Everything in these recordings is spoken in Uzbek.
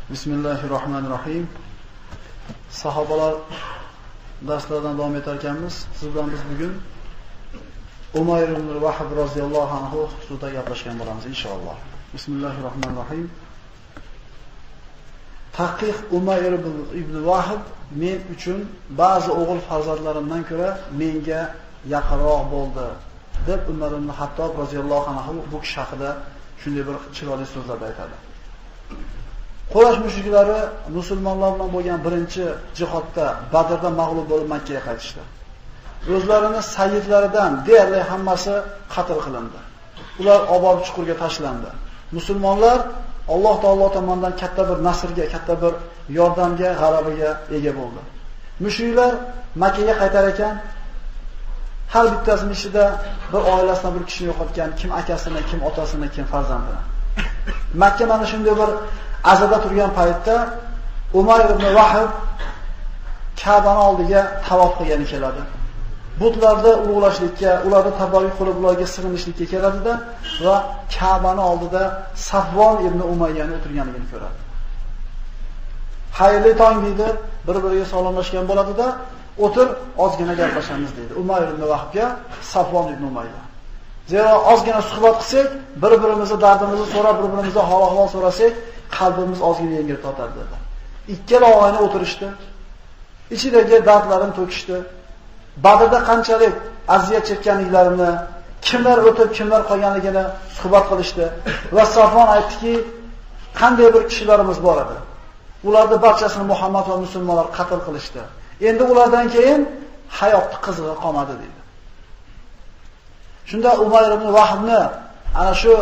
Bismillahirrohmanirrohim. Sahobalar darslaridan davom etar ekanmiz. Siz bilan biz bugun Umayr ibn Vahb roziyallohu anhu xususida gaplashgan bo'lamiz inshaalloh. Bismillahirrohmanirrohim. Tahqiq Umayr ibn Vahb men uchun ba'zi o'g'il farzandlarimdan ko'ra menga yaqinroq bo'ldi deb Umar ibn Hattob roziyallohu anhu bu kishi haqida shunday bir chiroyli so'zlar aytadi. Quraysh mushriklari musulmonlar bilan bo'lgan birinchi jihodda Badrda mag'lub bo'lib Makka ga qaytishdi. O'zlarini sayyidlaridan deyarli hammasi qatl qilindi. Ular obob chuqurga tashlandi. Musulmonlar Alloh taolo tomonidan katta bir nasrga, katta bir yordamga, g'alabaga ega bo'ldi. Mushriklar Makka ga qaytar ekan, har bittasining ichida bir oilasidan bir kishi yo'qotgan, kim akasini, kim otasini, kim farzandini. Makka mana shunday bir azada turgan paytda Umar ibn Vahb Ka'bani oldiga tavof qilgani keladi. Butlarda ulug'lashlikka, ularni tabarruk qilib ularga sig'inishlikka keladi-da va Ka'bani oldida Safvon ibn Umayyani o'tirganligini ko'radi. Xayrli tong deydi, bir-biriga salomlashgan bo'ladi-da, o'tir, ozgina gaplashamiz deydi. Umar ibn Vahbga Safvon ibn Umayya. Zero ozgina suhbat qilsak, bir-birimizni dardimizni so'rab, bir-birimizdan hol-ahvol so'rasak, qalbimiz ozgina yengil tortadi dedi. Ikkala og'ayni o'tirishdi. Ichidagi dardlarini to'kishdi. Badrda qanchalik aziyat chekkanliklarini, kimlar o'tib, kimlar qolganligini suhbat qilishdi va Safvon aytdiki, qanday bir kishilarimiz bor edi. Ularning barchasini Muhammad va musulmonlar qatl qilishdi. Endi ulardan keyin hayotning qizig'i qolmadi dedi. Shunda Umayr ibn Vahbni ana shu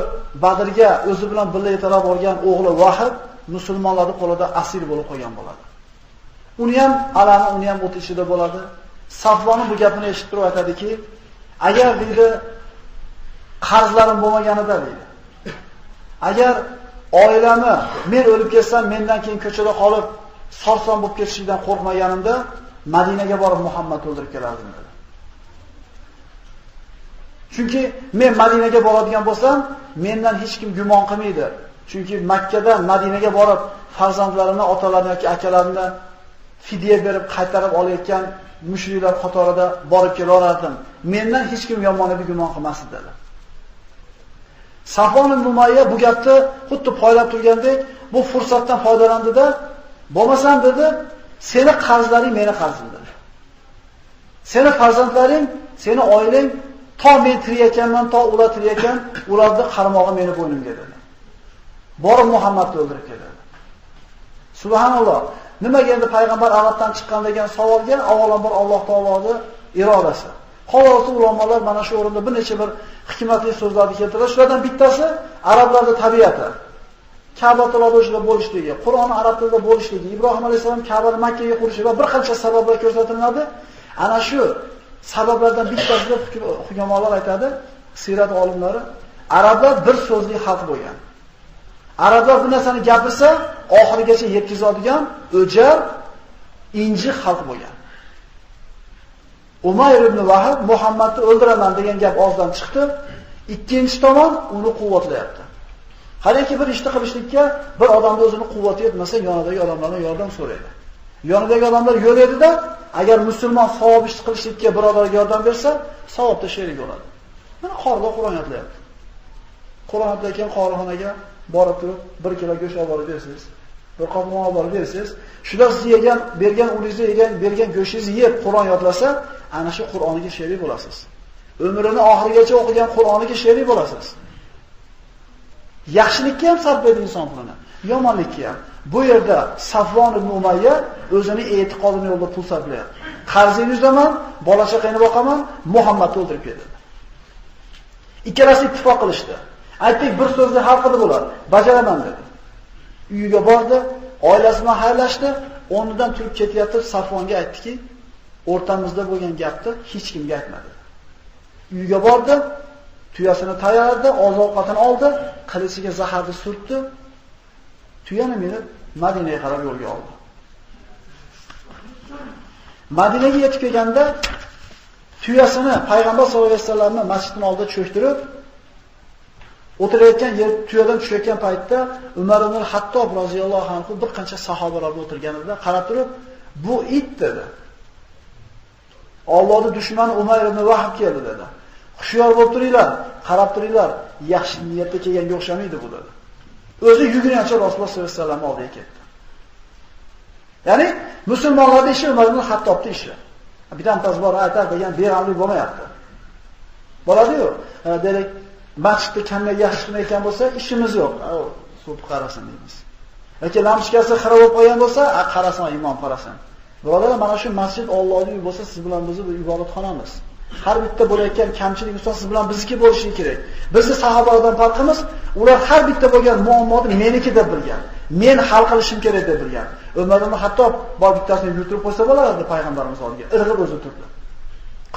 Badrga o'zi bilan birga yetalab olgan o'g'li Vahb musulmonlarning qo'lida asir bo'lib qolgan bo'ladi. Uni ham alami, uni ham o't ichida bo'ladi. Safvonning bu gapini eshitib aytadiki, agar deydi qarzlarim bo'lmaganida deydi. Agar oilamni men o'lib ketsam, mendan keyin ko'chada qolib sarson bo'lib ketishdan qo'rqmaganimda Madinaga borib Muhammadni o'ldirib kelardim dedi. Chunki men Madinaga boradigan bo'lsam, mendan hech kim gumon qilmaydi. Chunki Makkadan Madinaga borib farzandlarimni, otalarimni yoki akalarimni fidya berib qaytarib olayotgan mushriklar qatorida borib kelaverardim. Mendan hech kim yomoniga gumon qilmasdi dedi. Safvon ibn Umayya bu gapni xuddi poylab turgandek, bu fursatdan foydalandi-da, bo'lmasam dedi, seni qarzlaring meni qarzim dedi. Seni farzandlaring, seni oilang to men tiriyotganman, to ular tiriyotgan, ularning qarmog'i meni bo'ynimga dedi. Borib Muhammadni o'ldirib keladi. Subhanalloh. Nimaga endi payg'ambar Arabdan chiqqan degan savolga avvalambor Alloh taoloning irodasi. Qolasi ulamolar mana shu o'rinda bir necha bir hikmatli so'zlarni keltiradi. Shulardan bittasi arablarning tabiati. Ka'batolarda o'shida bo'lishligi, Qur'onni arab tilida bo'lishligi, Ibrohim alayhisalom Ka'bani Makkaga qurishi va bir qancha sabablar ko'rsatiladi. Ana shu sabablardan bittasi deb hukumonlar aytadi, sirat olimlari, arablar bir so'zli xalq bo'lgan. Arablar bu narsani gapirsa, oxirigacha yetkazadigan o'jar, injiq xalq bo'lgan. Umayr ibn Vahb Muhammadni o'ldiraman degan gap og'zidan chiqdi. Ikkinchi tomon uni quvvatlayapti. Qaraki bir ishni qilishlikka bir odamning o'zini quvvati yetmasa, yonidagi odamlardan yordam so'raydi. Yonidagi odamlar yo'laydi-da, agar musulmon savob ish qilishlikka birodarga yordam bersa, savobda sherik bo'ladi. Mana qorda Qur'on yodlayapti. Qur'on yodlayotgan qorixonaga borib turib, 1 kilo go'sht olib borib bersangiz, bir qop non olib borib bersangiz, shular siz yegan, bergan ulingizni yegan, bergan go'shtingizni yeb Qur'on yodlasa, ana shu Qur'oniga sherik bo'lasiz. Umrini oxirigacha o'qigan Qur'oniga sherik bo'lasiz. Yaxshilikka ham sarflaydi inson pulini, yomonlikka ham. Bu yerda Safvon ibn Umayya o'zining e'tiqodini yo'lda pul sarflayapti. Qarzingizni uzaman, bola chaqani boqaman, Muhammadni o'ldirib ketdi. Ikkalasi ittifoq qilishdi. Aytdik, bir so'zni hal qilib bo'lar, bajaraman dedi. Uyiga bordi, oilasi bilan xayrlashdi, o'rnidan turib ketyapti, Safvonga aytdiki, o'rtamizda bo'lgan gapni hech kimga aytmadi. Uyiga bordi, tuyasini tayyorladi, oziq-ovqatini oldi, qilichiga zaharni surtdi. Tuyani minib Madinaga qarab yo'lga oldi. Madinaga yetib kelganda tuyasini payg'ambar sollallohu alayhi vasallamning masjidning oldida cho'ktirib, O'tirayotgan yer tuyadan tushayotgan paytda Umar ibn Hattob roziyallohu anhu bir qancha sahobalar o'tirganida qarab turib, "Bu it" dedi. Allohning dushmani Umar ibn Vahb keldi dedi. "Xushyor bo'lib turinglar, qarab turinglar, yaxshi niyatda kelganga o'xshamaydi bu" dedi. O'zi yugurgancha Rasululloh sollallohu alayhi vasallam oldiga ketdi. Ya'ni musulmonlarning ishi Umar ibn Hattobning ishi. Bidan tazbor aytar degan beramlik bo'lmayapti. Bo'ladi-yu. Demak, masjidda qanday yaxshi qilmayotgan bo'lsa, ishimiz yo'q. Suv qarasin deymiz. Yoki lampochkasi xira bo'lib qolgan bo'lsa, qarasin, imom qarasin. Birodalar, mana shu masjid Allohning uyi bo'lsa, siz bilan bizni ibodatxonamiz. Har bitta bo'layotgan kamchilik ustoz siz bilan bizniki bo'lishi kerak. Bizni sahobalardan farqimiz, ular har bitta bo'lgan muammoni meniki deb bilgan. Men hal qilishim kerak deb bilgan. Umar ibn Hattob bor bittasini yurtirib qo'ysa bo'lardi payg'ambarimiz oldiga. Irg'ib o'zi turdi.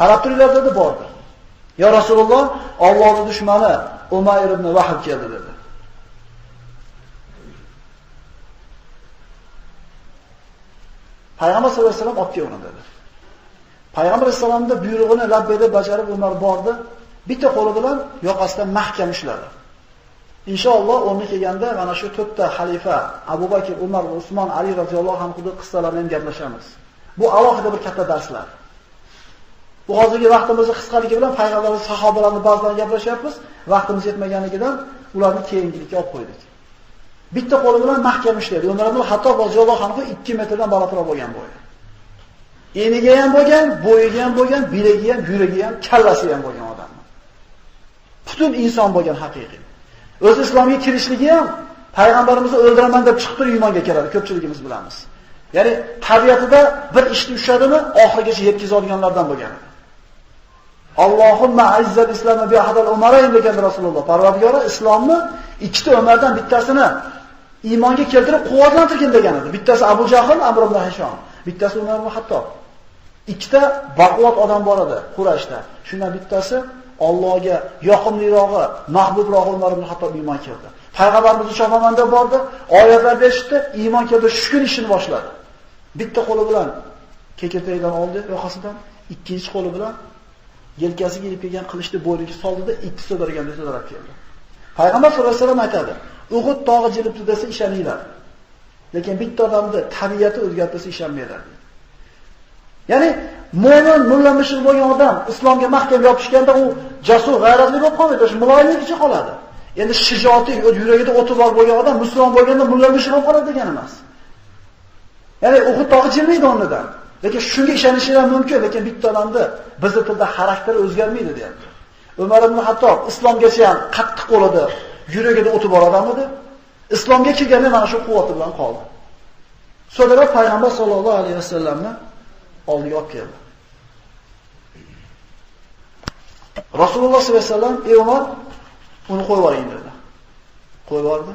Qarab turinglar dedi, bordi. "Ya Rasululloh, Allohning dushmani Umar ibn Vahb keldi" dedi. Payg'ambar sollallohu alayhi vasallam otga o'rnadi dedi. Payg'ambar alayhisolamning buyrug'ini labbeyda bajarib Umar bordi, bitta qo'li bilan yoqasidan mahkam ushladi. Inshaalloh o'rni kelganda mana shu to'rtta xalifa Abu Bakr, Umar va Usmon, Ali roziyallohu anhuning qissalarini ham gaplashamiz. Bu alohida bir katta darslar. Bu hozirgi vaqtimizning qisqaligi bilan payg'ambarlar sahobalarning ba'zilarini gaplashyapmiz, vaqtimiz yetmaganligidan ularni keyingilikka olib qo'ydik. Bitta qo'li bilan mahkam ushlaydi. Umar ibn Hattob roziyallohu anhu 2 metrdan balandroq bo'lgan bo'yi. Eniga ham bo'lgan, bo'yiga ham bo'lgan, bilagi ham, yuragi ham, kallasi ham bo'lgan odam. Butun inson bo'lgan haqiqiy. O'z islomga kirishligi ham payg'ambarimizni o'ldiraman deb chiqib turib iymonga kiradi, ko'pchiligimiz bilamiz. Ya'ni tabiatida bir ishni ushladimi, oxirigacha yetkazadiganlardan bo'lgan. Allohumma azzal islomni bi ahadal umarayn degan Rasululloh. Parvardigori islomni ikkita Umardan bittasini iymonga keltirib quvvatlantirgan degan edi. Bittasi Abu Jahl, Amr ibn Hisham, bittasi Umar ibn Hattob. Ikkita baquvvat odam bor edi Qurayshda. Shundan bittasi Allohga yoqimlirog'i, mahbubrog'i Umar ibn Hattob iymon keldi. Payg'ambarimiz chopamanda bordi, oyatlar eshitdi, iymon keldi, shu kun ishini boshladi. Bitta qo'li bilan kekirtakdan oldi yoqasidan, ikkinchi qo'li bilan yelkasiga ilib kelgan qilichni bo'yniga soldida, ikki so'darganda so'darab keldi. Payg'ambar sollallohu alayhi vasallam aytadi: "Uhud tog'i jilibdi desa ishoninglar. Lekin bitta odamni tabiati o'zgartirsa ishonmaylar." Ya'ni mo'min, mulla mushrik bo'lgan odam islomga mahkam yopishganda u jasur, g'ayratli bo'lib qolmaydi, shu muloyimligicha qoladi. Endi shijoati, yuragida o'ti bor bo'lgan odam musulmon bo'lganda mulla mushrik bo'lib qoladi degani emas. Ya'ni Uhud tog'i jilmaydi o'rnidan. Lekin shunga ishonishingiz mumkin, lekin bitta odamda bizning tilda xarakteri o'zgarmaydi deyapti. Umar ibn Hattob islomgacha ham qattiq qo'lida, yuragida o'ti bor odam edi. Islomga kirganda mana shu quvvati bilan qoldi. So'dara payg'ambar sollallohu alayhi vasallamni oldiga olib keldi. Rasululloh sollallohu alayhi vasallam: "Ey Umar, uni qo'yib yuboring" dedi. Qo'yib yubordi,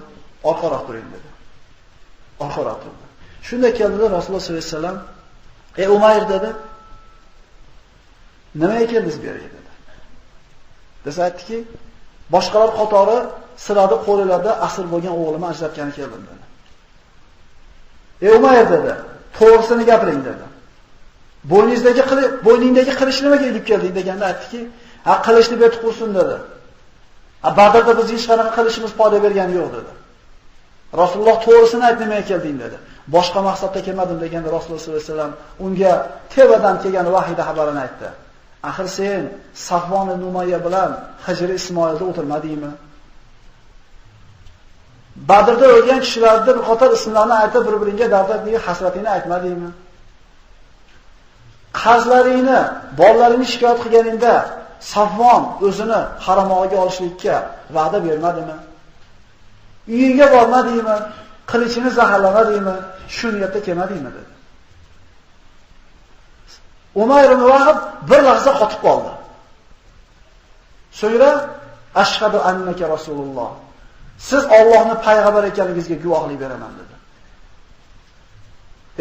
orqaroq turing dedi. Orqaroq turdi. Shunda keldi Rasululloh sollallohu alayhi vasallam: "Ey Umayr" dedi. "Nimaga keldingiz bu yerga?" dedi. Desa aytdiki, boshqalar qatori sirada qo'llarda asir bo'lgan o'g'limni ajratgani keldim dedi. "Ey Umayr" dedi, "to'g'risini gapiring" dedi. Bo'yningdagi qilish nimaga ilib kelding deganda aytdiki, "Ha, qilishni betib qursin" dedi. "Badrda biz hech qanaqa qilishimiz foyda bergani yo'q" dedi. Rasululloh "To'g'risini ayt, nimaga kelding" dedi. "Boshqa maqsadda kelmadim" deganda Rasululloh sollallohu alayhi vasallam unga tevadan kelgan vahiyda xabarini aytdi. "Axir sen Safvon ibn Umayya bilan Hijri Ismoilda o'tirmadingmi? Badrda o'lgan kishilarning bir qator ismlarini aytib, bir-biringga dardli hasratingni aytmadingmi? Qarzlaringni, bolalaringni shikoyat qilganingda Safvon o'zini qaramog'iga olishlikka va'da bermadimi? Uyingga bormadingmi? Qilichini zaharlamadingmi? Shu niyatda kelmadingmi?" dedi. Umar ibn Vahb bir lahza qotib qoldi. So'ngra "Ashhadu annaka Rasululloh. Siz Allohning payg'ambar ekaningizga guvohlik beraman" dedi.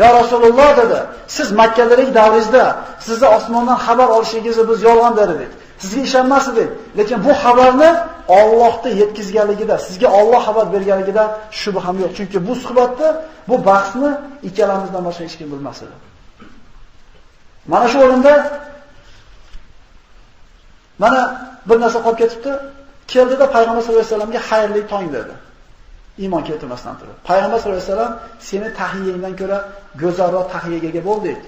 "Ya Rasululloh" dedi, "siz Makkadalik davringizda sizni osmondan xabar olishingizni biz yolg'on der edik. Sizga ishonmas edik. Lekin bu xabarni Allohga yetkazganligida, sizga Alloh xabar berganligida shubham yo'q. Chunki bu suhbatda, bu bahsni ikkalamizdan boshqa hech kim bilmas edi." Mana shu o'rinda mana bir narsa qolib ketibdi. Keldida payg'ambar sollallohu alayhi vasallamga xayrli tong dedi. Iymon keltirmasdan turib. Payg'ambar sollallohu alayhi vasallam seni tahiyangdan ko'ra go'zalroq tahiyaga ega bo'ldik.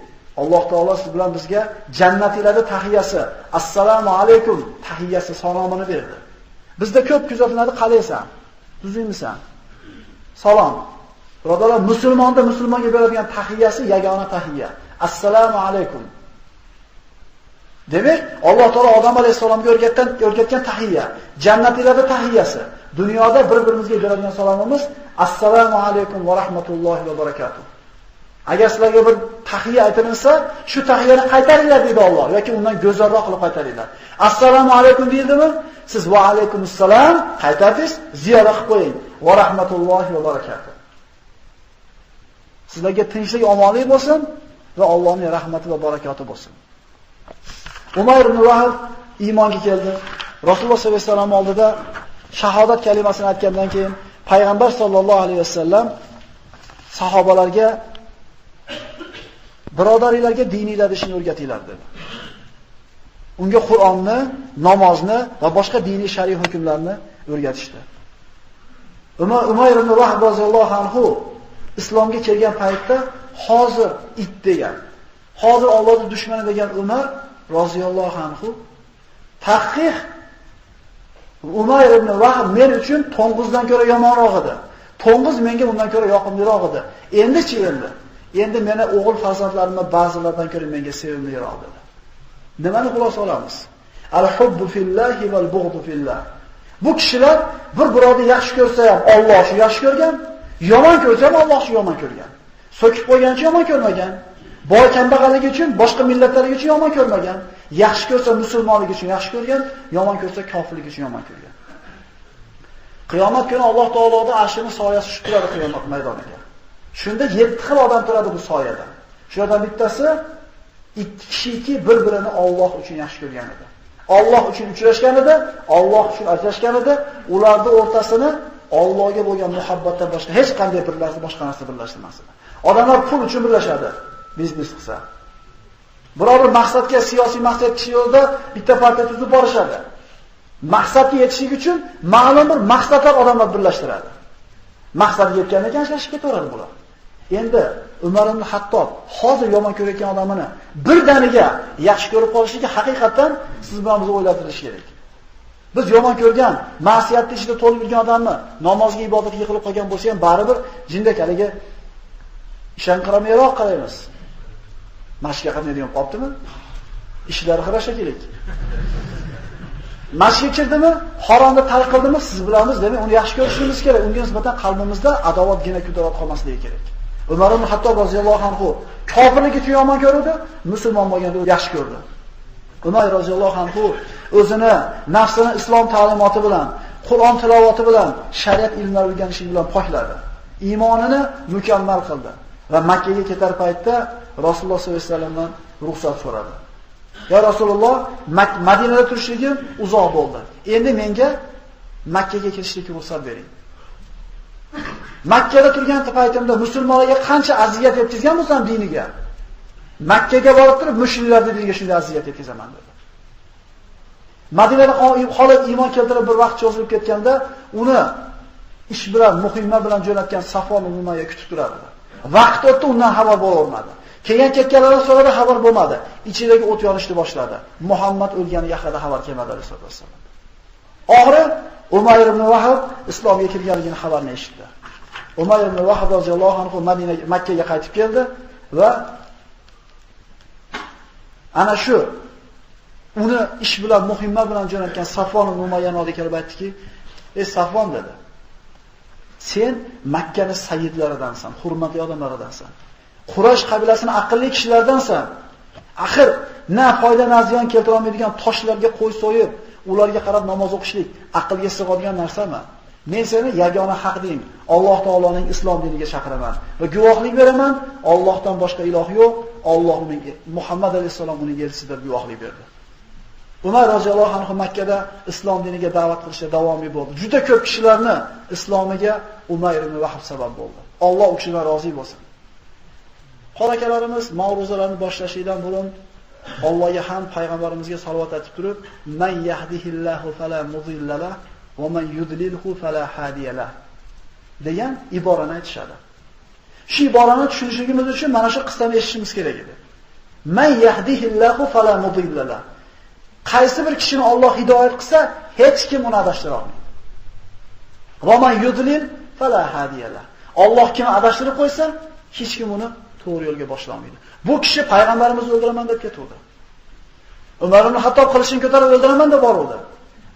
Alloh taolo siz bilan bizga jannatlarda tahiyasi, assalomu alaykum tahiyasi salomini berdi. Bizda ko'p kuzatiladi, qalaysan? Tuzingmisan? Salom. Birodarlar, musulmonga beradigan tahiyasi yagona tahiya. Assalomu alaykum. Demak, Alloh taolo odam alayhisalomga o'rgatgan tahiyya, jannatlarda tahiyasi. Dunyoda bir-birimizga beradigan salomimiz assalomu alaykum va rahmatullohi va barakatuh. Agar sizlarga bir tahiyya aytilinsa, shu tahiyyani qaytaringlar dedi Alloh yoki undan go'zalroq qilib qaytaringlar. Assalomu alaykum deyildimi? Siz va alaykumussalom qaytardingiz, ziyoda qilib qo'ying. Va rahmatullohi va barakatuh. Sizlarga tinchlik, omonlik bo'lsin va Allohning rahmati va barakoti bo'lsin. Umayr ibn Vahb iymonga keldi. Rasululloh sollallohu alayhi vasallam oldida shahodat kalimasini aytgandan keyin payg'ambar sollallohu alayhi vasallam sahobalarga birodarlarga diniylar ishini o'rgatinglar dedi. Unga Qur'onni, namozni va boshqa diniy shariy hukmlarni o'rgatishdi. Umayr ibn Vahb roziyallohu anhu islomga kelgan paytda hozir it degan, hozir Allohning dushmani degan Umar roziyallohu anhu tahqiq Umayr ibn Vahb men uchun to'ng'izdan ko'ra yomonroq edi. To'ng'iz menga undan ko'ra yoqimliroq edi. Endi meni o'g'il farzandlarimni ba'zilardan ko'ra menga sevimliroq dedi. Nimani xulosa olamiz? Al-hubbu fillahi val bughdu fillah. Bu kishilar bir birovni yaxshi ko'rsa ham Alloh shu yaxshi ko'rgan, yomon ko'rsa ham Alloh shu yomon ko'rgan. So'kib qo'ygancha yomon ko'rmagan. Boy kambag'alligi uchun, boshqa millatlarga uchun yomon ko'rmagan. Yaxshi ko'rsa musulmonligi uchun yaxshi ko'rgan, yomon ko'rsa kofirligi uchun yomon ko'rgan. Qiyomat kuni Alloh taoloning arshining soyasi tushib turadi qiyomat maydoniga. Shunda 7 xil odam turadi bu soyada. Shulardan bittasi ikki kishiki bir-birini Alloh uchun yaxshi ko'rgan edi. Alloh uchun uchrashgan edi, Alloh uchun ajrashgan edi. Ularning o'rtasini Allohga bo'lgan muhabbatdan boshqa hech qanday boshqa narsa birlashtirmas edi. Odamlar pul uchun birlashadi, biznes qilsa. Biror bir maqsadga, siyosiy maqsad kishi yo'lda bitta partiya tuzib borishadi. Maqsadga yetishlik uchun ma'lum bir maqsadlar odamlar birlashtiradi. Maqsadga yetgandan keyin ajrashib ketaveradi bular. Endi Umar ibn Hattob hozir yomon ko'rayotgan odamini birdaniga yaxshi ko'rib qolishligi haqiqatan siz bilan biz o'ylatirish kerak. Biz yomon ko'rgan, ma'siyatning ichida to'lib yurgan odamni namozga, ibodatga yiqilib qolgan bo'lsa ham baribir jindek haliga ishonqiramayroq qaraymiz. Mashqqa qatnaydigan qoptimi? Ishlari xirasha kerak. Mashqqa kirdimi, haromda tark qildimi, siz bilamiz, demak uni yaxshi ko'rishimiz kerak. Unga nisbatan qalbimizda adovatgina ko'tarib qolmasligi kerak. Umar ibn Hattob roziyallohu anhu kofirlik uchun yomon ko'rdi, musulmon bo'lganda yaxshi ko'rdi. Umar roziyallohu anhu o'zini nafsini islom ta'limoti bilan, Qur'on tilovati bilan, shariat ilmlari o'rganishi bilan pokladi. Iymonini mukammal qildi va Makka ga ketar paytda Rasululloh sollallohu alayhi vasallamdan ruxsat so'radi. Ya Rasululloh, Madinada turishligim uzoq bo'ldi. Endi menga Makka ga kirishlikka ruxsat bering. Makka da turgan paytimda musulmonlarga qancha aziyat yetkazgan bo'lsam diniga, Makka ga borib turib mushriklarning diniga shunday aziyat yetkazaman dedi. Madinada qolib iymon keltirib bir vaqt cho'zilib ketganda uni ish bilan, muhimma bilan jo'natgan Safon ibn Umayya kutib turardi. Vaqt o'tdi, undan xabar bo'lmadi. Keyin ketganlar so'rada xabar bo'lmadi. Ichidagi o't yonishni boshladi. Muhammad o'lganiga haqida xabar kelmadi rasululloh sollallohu alayhi vasallam. Oxiri Umayr ibn Vahb islomga kirganligini xabarni eshitdi. Umayr ibn Vahb roziyallohu anhu Makka ga qaytib keldi va ana shu uni ish bilan, muhimma bilan jo'natgan Safon ibn Umayyani oldiga kelib aytdiki: "Ey Safon," dedi. "Sen Makkaning sayyidlaridansan, hurmatli odamlaridansan. Quraysh qabilasining aqlli kishilaridansan. Axir na foyda na ziyon keltira olmaydigan toshlarga qo'y so'yib, ularga qarab namoz o'qishlik aqlga sig'adigan narsami? Men seni yagona haq din, Alloh taoloning islom diniga chaqiraman va guvohlik beraman, Allohdan boshqa iloh yo'q, Allohning Muhammad alayhisalom uning elchisidir guvohlik berdi." Umar roziyallohu anhu Makkada islom diniga da'vat qilishda davomiy bo'ldi. Juda ko'p kishilarni islomiga Umayr ibn Vahb sabab bo'ldi. Alloh u kishidan rozi bo'lsin. Xonakalarimiz ma'ruzalarni boshlashdan burun Allohga ham payg'ambarimizga salovat aytib turib, "Man yahdihillahu fala mudilla lahu va man yudlilhu fala hadiya lah degan iborani aytishadi. Shu iborani tushunishimiz uchun mana shu qissani eshitishimiz kerak edi. Man yahdihillahu fala mudilla lah. Qaysi bir kishini Alloh hidoyat qilsa, hech kim uni adashtira olmaydi. Va man yudlil fala hadiya lah. Alloh kimni adashtirib qo'ysa, hech kim uni to'g'ri yo'lga boshlamaydi. Bu kishi payg'ambarimizni o'ldiraman deb ketuvdi. Umar ibn Hattob qilishini ko'tarib o'ldiraman deb boruvdi.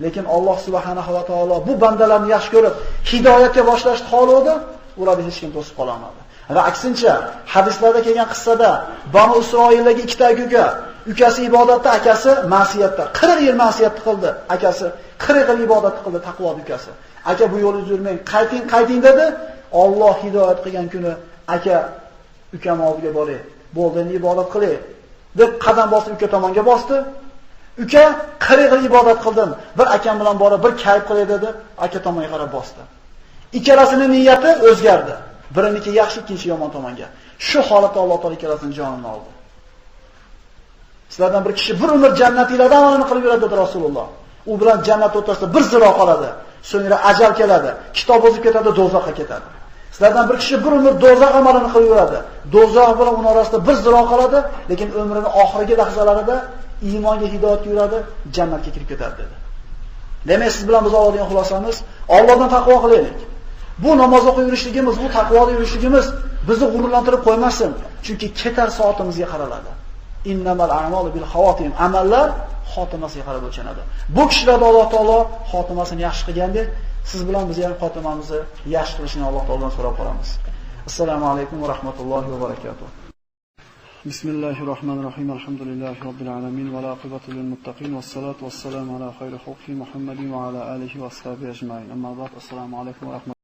Lekin Alloh subhanahu va taolo bu bandalarni yaxshi ko'rib, hidoyatga boshlashni xohladi, ularni hech kim to'sib qola olmadi. Va aksincha, hadislarda kelgan qissada Banu Isroildagi ikkita aka, ukasi ibodatda, akasi ma'siyatda. 40 yil ma'siyat qildi, akasi 40 yil ibodat qildi, taqvo ukasi. Aka bu yo'lni yurmang, qayting dedi. Alloh hidoyat qilgan kuni aka ukam oldiga boray. Bo'ldi, endi ibodat qilay deb qadam bosib uka tomonga bosdi. Uka 40 yil ibodat qildim. Bir akam bilan borib bir kayf qilay dedi, aka tomonga qarab bosdi. Ikkalasining niyati o'zgardi. Biriniki yaxshi, ikkinchi yomon tomonga. Shu holatda Alloh taolo ikkalasining jonini oldi. Sizlardan bir kishi bir umr jannatiylardan amalini qilib yuradi dedi Rasululloh. U bilan jannat o'rtasida bir ziro qoladi. So'ngra ajal keladi, kitob o'zib ketadi, do'zaxga ketadi. Sizlardan bir kishi bir umr do'zax amalini qilib yuradi. Do'zax bilan uning orasida bir ziro qoladi, lekin umrining oxirgi lahzalarida iymonga hidoyatga yuradi, jannatga kirib ketadi dedi. Demak, siz bilan biz oladigan xulosamiz, Allohdan taqvo qilaylik. Bu namoz o'qib yurishligimiz, bu taqvoda yurishligimiz bizni g'ururlantirib qo'ymasin, chunki ketar soatimizga qaraladi. Innamal a'malu bil xawatim. Amallar xotimasiga qarab o'lchanadi. Bu kishilarda Alloh taolo xotimasini yaxshi qilgandek, siz bilan biz ham xotimamizni yaxshi qilishni Alloh taolodan so'rab qolamiz. Assalomu alaykum va rahmatullohi va barakatuh. Bismillahirrohmanirrohim. Alhamdulillahi robbil alamin va aqibatu lil muttaqin was salatu was salam ala xayri xalqi Muhammadin va ala alihi va ashabihi ajma'in. Amma ba'd. Assalomu alaykum va